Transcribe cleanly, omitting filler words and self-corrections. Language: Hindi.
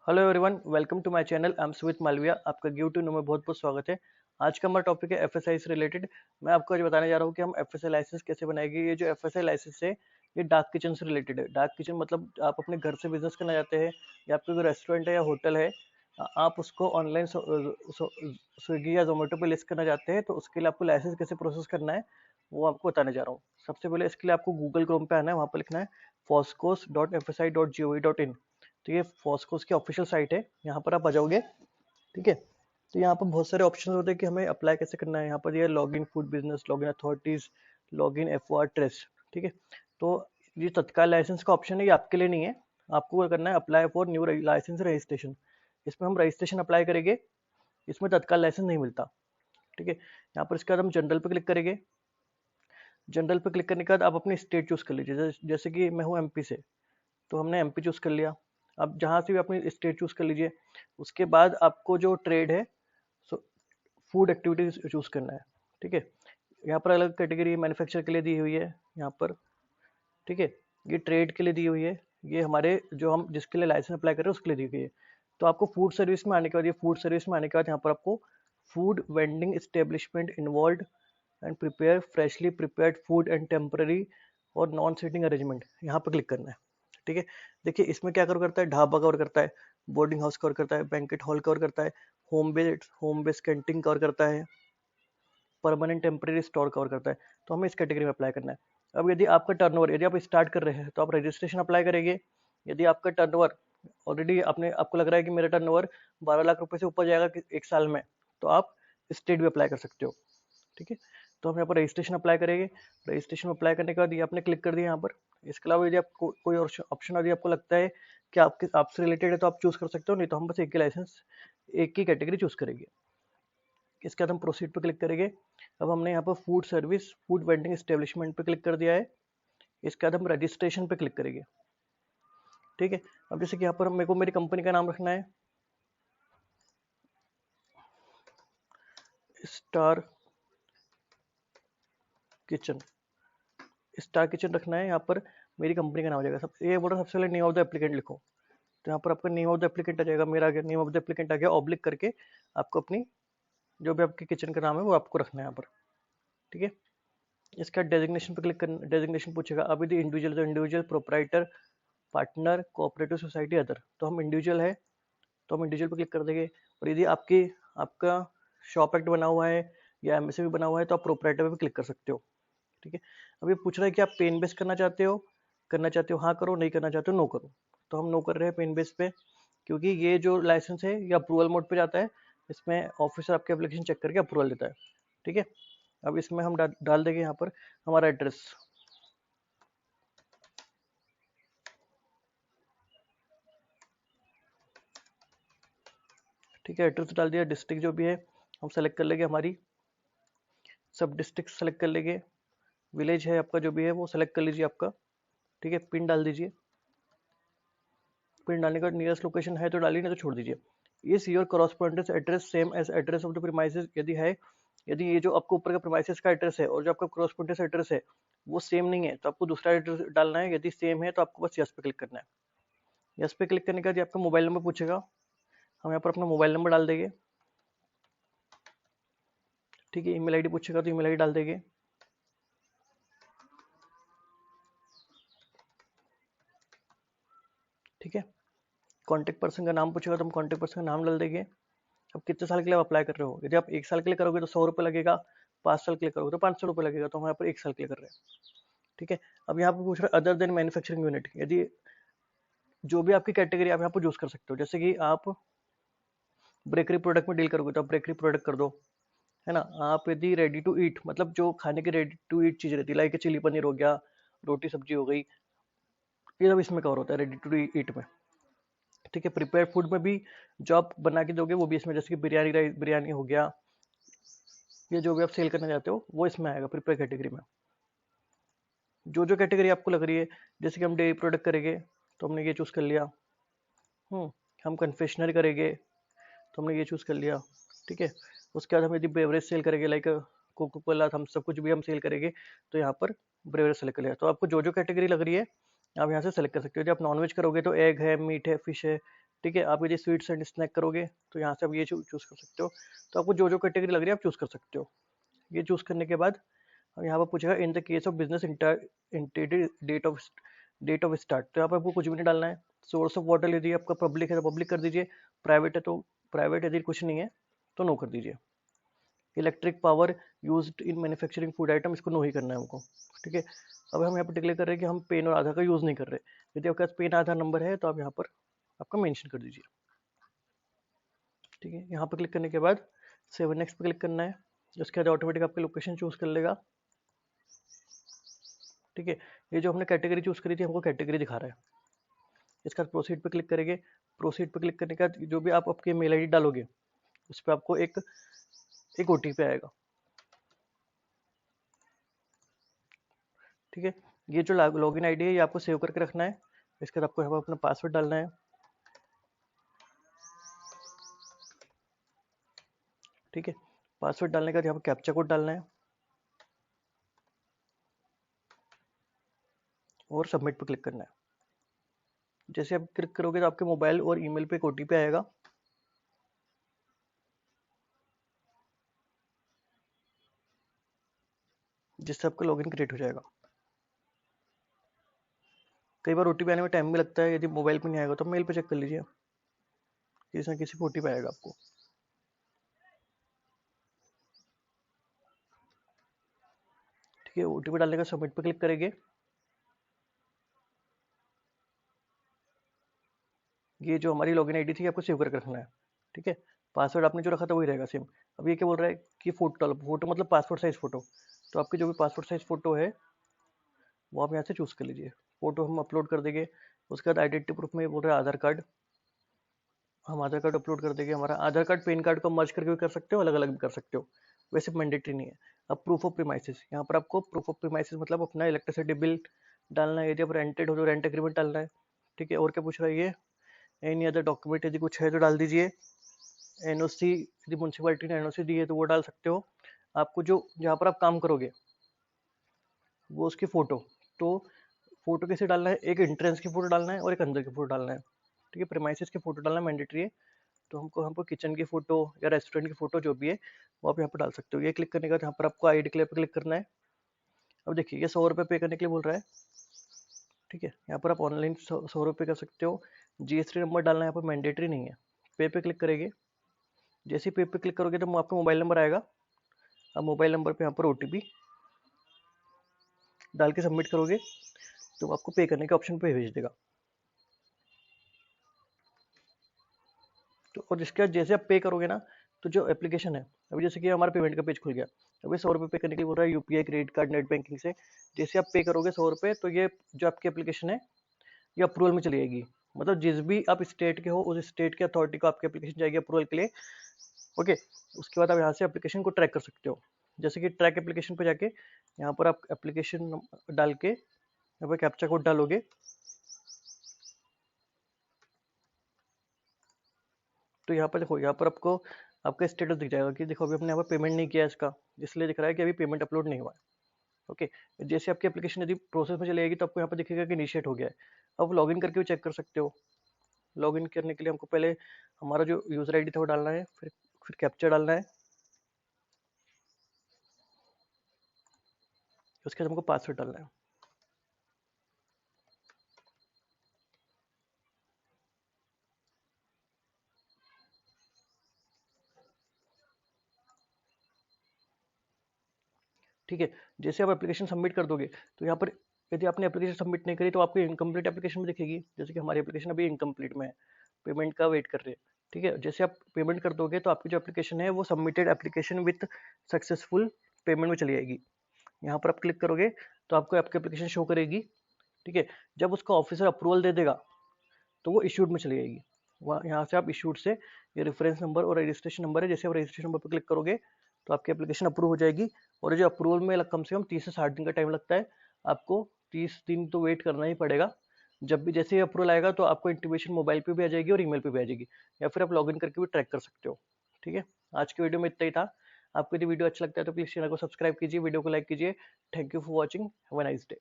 Hello everyone, welcome to my channel. I am Sumit Malviya. आपका गिव टू नो में बहुत बहुत स्वागत है। आज का हमारा टॉपिक है एफएसआई से रिलेटेड। मैं आपको आज बताने जा रहा हूँ कि हम एफएसआई लाइसेंस कैसे बनाएंगे। ये जो एफएसआई लाइसेंस है ये डार्क किचन से रिलेटेड है। डार्क किचन मतलब आप अपने घर से बिजनेस करना चाहते हैं या आपका कोई रेस्टोरेंट है या होटल है, आप उसको ऑनलाइन स्विगी या जोमेटो पे लिस्ट करना चाहते हैं, तो उसके लिए आपको लाइसेंस कैसे प्रोसेस करना है वो आपको बताने जा रहा हूँ। सबसे पहले इसके लिए आपको गूगल क्रोम पे आना है, वहाँ पर लिखना है foscos.fsi.gov.in। तो ये फॉस्कोस की ऑफिशियल साइट है, यहाँ पर आप आ जाओगे। ठीक है, तो यहाँ पर बहुत सारे ऑप्शन होते हैं कि हमें अप्लाई कैसे करना है। यहाँ पर ये log in food business, log in authorities, log in FOR trust. ठीक है, तो ये तत्काल लाइसेंस का ऑप्शन है, ये आपके लिए नहीं है। आपको क्या करना है, apply for new licence registration. इसमें हम रजिस्ट्रेशन अप्लाई करेंगे, इसमें तत्काल लाइसेंस नहीं मिलता। ठीक है, यहाँ पर इसके बाद हम जनरल पे क्लिक करेंगे। जनरल पे क्लिक करने के बाद आप अपनी स्टेट चूज कर लीजिए। जैसे कि मैं हूँ एमपी से, तो हमने एमपी चूज कर लिया। अब जहां से भी अपनी स्टेट चूज कर लीजिए। उसके बाद आपको जो ट्रेड है, सो फूड एक्टिविटीज चूज करना है। ठीक है, यहाँ पर अलग कैटेगरी मैन्युफैक्चर के लिए दी हुई है यहाँ पर। ठीक है, ये ट्रेड के लिए दी हुई है, ये हमारे जो हम जिसके लिए लाइसेंस अप्लाई कर रहे हैं उसके लिए दी हुई है। तो आपको फूड सर्विस में आने के बाद, ये फूड सर्विस में आने के बाद यहाँ पर आपको food vending establishment involve and prepare freshly prepared food and temporary और नॉन सीटिंग अरेंजमेंट, यहाँ पर क्लिक करना है। ठीक है, देखिए इसमें क्या कवर करता है, ढाबा कवर करता है, बोर्डिंग हाउस कवर करता है, बैंकेट हॉल कवर करता है, होम बेस्ड कैंटीन कवर करता है, परमानेंट टेम्परेरी स्टोर कवर करता है। तो हमें इस कैटेगरी में अप्लाई करना है। अब यदि आपका टर्नओवर, यदि आप स्टार्ट कर रहे हैं तो आप रजिस्ट्रेशन अप्लाई करेंगे। यदि आपका टर्नओवर ऑलरेडी आपको लग रहा है कि मेरा टर्नओवर 12 लाख रुपए से ऊपर जाएगा एक साल में, तो आप स्टेट भी अप्लाई कर सकते हो। ठीक है, तो हम यहाँ पर रजिस्ट्रेशन अप्लाई करेंगे। रजिस्ट्रेशन अप्लाई करने के बाद ये आपने क्लिक कर दिया यहाँ पर। इसके अलावा यदि आपको कोई और ऑप्शन यदि आपको लगता है कि आपके आपसे रिलेटेड है तो आप चूज कर सकते हो, नहीं तो हम बस एक ही लाइसेंस, एक ही कैटेगरी चूज करेंगे। इसके बाद हम प्रोसीड पे क्लिक करेंगे। अब हमने यहाँ पर food service food vending establishment पे क्लिक कर दिया है। इसके बाद हम रजिस्ट्रेशन पे क्लिक करेंगे। ठीक है, अब जैसे कि यहाँ पर मेरे को मेरी कंपनी का नाम रखना है स्टार किचन। स्टार किचन रखना है, यहाँ पर मेरी कंपनी का नाम आ जाएगा। सब ये बोल रहा सबसे पहले नेम ऑफ द एप्लीकेंट लिखो। तो यहाँ पर आपका नेम ऑफ द एप्लीकेंट आ जाएगा, मेरा आ गया नेम ऑफ द एप्लीकेंट आ गया, ऑब्लिक करके आपको अपनी जो भी आपके किचन का नाम है वो आपको रखना है यहाँ पर। ठीक है, इसका डेजिग्नेशन पे क्लिक करना, डेजिग्नेशन पूछेगा। अभी दी इंडिविजुअल, तो individual, proprietor, partner, cooperative society, other. तो हम इंडिविजुअल है तो हम इंडिविजुअल पे क्लिक कर देंगे। और यदि आपका शॉप एक्ट बना हुआ है या एमएसए भी बना हुआ है तो आप प्रोपराइटर पे भी क्लिक कर सकते हो। ठीक है, अब ये पूछ रहा है कि आप पेन बेस करना चाहते हो हाँ करो, नहीं करना चाहते हो नो करो। तो हम नो कर रहे हैं पेन बेस पे, क्योंकि ये जो लाइसेंस है ये अप्रूवल मोड पे जाता है। इसमें ऑफिसर आपके एप्लीकेशन चेक करके अप्रूवल देता है। ठीक है, अब इसमें हम डाल देंगे यहाँ पर हमारा एड्रेस। ठीक है, एड्रेस डाल दिया। डिस्ट्रिक्ट जो भी है हम सेलेक्ट कर लेंगे, हमारी सब डिस्ट्रिक्ट सेलेक्ट कर लेंगे। विलेज है आपका जो भी है वो सेलेक्ट कर लीजिए आपका। ठीक है, पिन डाल दीजिए। पिन डालने का नियरेस्ट लोकेशन है तो डालिए, नहीं तो छोड़ दीजिए। Is your correspondence address same as address of the premises, यदि है, यदि ये जो आपको ऊपर का प्रीमाइसेस का एड्रेस है और जो आपका कॉरस्पॉन्डेंस एड्रेस है वो सेम नहीं है तो आपको दूसरा एड्रेस डालना है। यदि सेम है तो आपको बस यस पे क्लिक करना है। यस पे क्लिक करने के बाद आपका मोबाइल नंबर पूछेगा, हम यहाँ पर अपना मोबाइल नंबर डाल देंगे। ठीक है, ईमेल आईडी पूछेगा तो ईमेल आईडी डाल देंगे। ठीक है, कॉन्टेक्ट पर्सन का नाम पूछेगा तो हम कॉन्टेक्ट पर्सन का नाम डाल देंगे। अब कितने साल के लिए आप अप्लाई कर रहे हो, यदि आप 1 साल के लिए करोगे तो 100 रुपये लगेगा, 5 साल के लिए करोगे तो 500 रुपये लगेगा। तो हम यहाँ पर 1 साल के लिए कर रहे हैं। ठीक है, अब यहाँ पर पूछ रहे हैं अदर देन मैन्युफैक्चरिंग यूनिट, यदि जो भी आपकी कैटेगरी आप यहाँ पर चूज कर सकते हो। जैसे कि आप बेकरी प्रोडक्ट में डील करोगे तो आप बेकरी प्रोडक्ट कर दो, है ना। आप यदि रेडी टू ईट, मतलब जो खाने की रेडी टू ईट चीज रहती है, लाइक चिली पनीर हो गया, रोटी सब्जी हो गई, ये सब इसमें कवर होता है रेडी टू ईट में। ठीक है, प्रिपेयर फूड में भी जो आप बना के दोगे वो भी इसमें, जैसे कि बिरयानी, राइस बिरयानी हो गया, ये जो भी आप सेल करना चाहते हो वो इसमें आएगा प्रिपेयर कैटेगरी में। जो जो कैटेगरी आपको लग रही है, जैसे कि हम डेयरी प्रोडक्ट करेंगे तो हमने ये चूज कर लिया। हम कन्फेक्शनरी करेंगे तो हमने ये चूज कर लिया। ठीक है, उसके बाद हम यदि बेवरेज सेल करेंगे, लाइक कोको कोला, हम सब कुछ भी हम सेल करेंगे तो यहाँ पर बेवरेज सेलेक्ट कर लिया। तो आपको जो जो कैटेगरी लग रही है आप यहाँ से सेलेक्ट कर सकते हो। यदि आप नॉनवेज करोगे तो एग है, मीट है, फिश है, ठीक है। आप यदि स्वीट्स एंड स्नैक करोगे तो यहाँ से आप ये चूज कर सकते हो। तो आपको जो जो कैटेगरी लग रही है आप चूज कर सकते हो। ये चूज करने के बाद अब यहाँ पर पूछेगा in the case of business date of start, तो यहाँ पर आपको कुछ भी नहीं डालना है। सोर्स ऑफ वाटर यदि आपका पब्लिक है तो पब्लिक कर दीजिए, प्राइवेट है तो प्राइवेट, यदि कुछ नहीं है तो नो कर दीजिए। Electric power used in manufacturing food item, इसको नो ही करना है हमको। ठीक है। अब हम यहाँ पर डिक्लेयर कर रहे हैं कि हम पेन और आधार का यूज नहीं कर रहे। यदि आपके पास पेन आधार नंबर है तो आप यहाँ पर आपका मेंशन कर दीजिए। ठीक है। यहाँ पर क्लिक करने के बाद सेव नेक्स्ट पे क्लिक करना है। उसके बाद ऑटोमेटिक आपकी लोकेशन चूज कर लेगा। ठीक है। ये जो हमने कैटेगरी चूज करी थी हमको कैटेगरी दिखा रहा है। इसका प्रोसीड पे क्लिक करेंगे। प्रोसीड पे क्लिक करने के बाद जो भी आप आपके मेल आईडी डालोगे उस पर आपको एक ओटीपी आएगा। ठीक है। ये जो लॉगिन आईडी है ये आपको सेव करके रखना है। इसके बाद आपको यहाँ पर अपना पासवर्ड डालना है। ठीक है। पासवर्ड डालने के बाद यहाँ पर कैप्चा कोड डालना है और सबमिट पे क्लिक करना है। जैसे आप क्लिक करोगे तो आपके मोबाइल और ईमेल पे एक ओटीपी आएगा। जिससे आपका लॉगिन क्रिएट हो जाएगा। कई बार ओटीपी आने में टाइम भी लगता है, यदि मोबाइल पे नहीं आएगा तो मेल पे चेक कर लीजिए, किसी ना किसी पे ओटीपी आएगा आपको। ठीक है। ओटीपी डालने का सबमिट पे क्लिक करेंगे। ये जो हमारी लॉगिन आईडी थी आपको सेव करके रखना है। ठीक है। पासवर्ड आपने जो रखा था वही रहेगा सेम। अब ये क्या बोल रहा है कि फोटो, फोटो मतलब पासपोर्ट साइज फोटो। तो आपकी जो भी पासपोर्ट साइज फोटो है वो आप यहाँ से चूज कर लीजिए। फोटो हम अपलोड कर देंगे। उसके बाद आइडेंटिटी प्रूफ में बोल रहा है आधार कार्ड, हम आधार कार्ड अपलोड कर देंगे। हमारा आधार कार्ड पैन कार्ड को मर्ज करके भी कर सकते हो, अलग अलग भी कर सकते हो, वैसे मैंडेटरी नहीं है। अब प्रूफ ऑफ प्रीमाइसिस, यहाँ पर आपको प्रूफ ऑफ प्रीमाइसिस मतलब अपना इलेक्ट्रिसिटी बिल डालना है। यदि आप रेंटेड हो तो रेंट एग्रीमेंट डालना है। ठीक है। और क्या पूछ रहा है ये, एनी अदर डॉक्यूमेंट यदि कुछ है तो डाल दीजिए। एनओसी यदि म्यूनसिपैलिटी ने एनओसी दी है तो वो डाल सकते हो। आपको जो जहाँ पर आप काम करोगे वो उसकी फोटो, तो फोटो कैसे डालना है, एक एंट्रेंस की फोटो डालना है और एक अंदर की फोटो डालना है। ठीक है। प्रीमाइसिस की फोटो डालना मैंडेटरी है। तो हमको किचन की फोटो या रेस्टोरेंट की फोटो जो भी है वो आप यहाँ पर डाल सकते हो। ये क्लिक करने के बाद यहाँ पर आपको आई डिक्लेयर पर क्लिक करना है। अब देखिए ये 100 रुपये पे करने के लिए बोल रहा है। ठीक है। यहाँ पर आप ऑनलाइन 100 रुपये कर सकते हो। जीएसटी नंबर डालना यहाँ पर मैंडेटरी नहीं है। पे क्लिक करेंगे। जैसे ही पे क्लिक करोगे तो आपका मोबाइल नंबर आएगा। अब मोबाइल नंबर पे यहाँ पर ओटीपी डाल के सबमिट करोगे तो आपको पे करने के ऑप्शन पे भेज देगा। तो और जिसके बाद जैसे आप पे करोगे ना तो जो एप्लीकेशन है, अभी जैसे कि हमारा पेमेंट का पेज खुल गया, अभी 100 रुपये पे करने के लिए बोल रहा है UPI, credit card, net banking से। जैसे आप पे करोगे 100 रुपये तो ये जो आपकी एप्लीकेशन है ये अप्रूवल में चली जाएगी। मतलब जिस भी आप स्टेट के हो उस स्टेट के अथॉरिटी को आपकी एप्लीकेशन जाएगी अप्रूवल के लिए। ओके। उसके बाद आप यहाँ से एप्लीकेशन को ट्रैक कर सकते हो। जैसे कि ट्रैक एप्लीकेशन पे जाके यहाँ पर आप एप्लीकेशन डाल के यहाँ पर कैप्चा कोड डालोगे तो यहाँ पर देखो, यहाँ पर आपको आपका स्टेटस दिख जाएगा कि देखो अभी हमने यहाँ पर पेमेंट नहीं किया इसका, इसलिए दिख रहा है कि अभी पेमेंट अपलोड नहीं हुआ है। ओके। जैसे आपकी एप्लीकेशन यदि प्रोसेस में चली जाएगी तो आपको यहाँ पर दिखेगा कि इनिशिएट हो गया है। अब लॉगिन करके भी चेक कर सकते हो। लॉगिन करने के लिए हमको पहले हमारा जो यूजर आईडी था वो डालना है, फिर कैप्चा डालना है, उसके बाद हमको पासवर्ड डालना है। ठीक है। जैसे आप एप्लीकेशन सबमिट कर दोगे तो यहाँ पर यदि आपने एप्लीकेशन सबमिट नहीं करी तो आपको इनकम्प्लीट एप्लीकेशन भी दिखेगी। जैसे कि हमारी एप्लीकेशन अभी इनकम्प्लीट में है, पेमेंट का वेट कर रहे हैं। ठीक है। जैसे आप पेमेंट कर दोगे तो आपकी जो एप्लीकेशन है वो submitted application with successful payment में चली जाएगी। यहाँ पर आप क्लिक करोगे तो आपको आपकी एप्लीकेशन शो करेगी। ठीक है। जब उसका ऑफिसर अप्रूवल दे देगा तो वो इश्यूड में चली जाएगी। वहाँ यहाँ से आप इश्यूड से ये रेफरेंस नंबर और रजिस्ट्रेशन नंबर है, जैसे आप रजिस्ट्रेशन नंबर पर क्लिक करोगे तो आपकी एप्लीकेशन अप्रूव हो जाएगी। और जो अप्रूवल में कम से कम 30 से 60 दिन का टाइम लगता है। आपको 30 दिन तो वेट करना ही पड़ेगा। जब भी जैसे ही अप्रूवल आएगा तो आपको इंटीमेशन मोबाइल पे भी आ जाएगी और ईमेल पे भी आ जाएगी, या फिर आप लॉगिन करके भी ट्रैक कर सकते हो। ठीक है। आज की वीडियो में इतना ही था। आपको यदि वीडियो अच्छा लगता है तो प्लीज चैनल को सब्सक्राइब कीजिए, वीडियो को लाइक कीजिए। Thank you for watching. Have a nice day.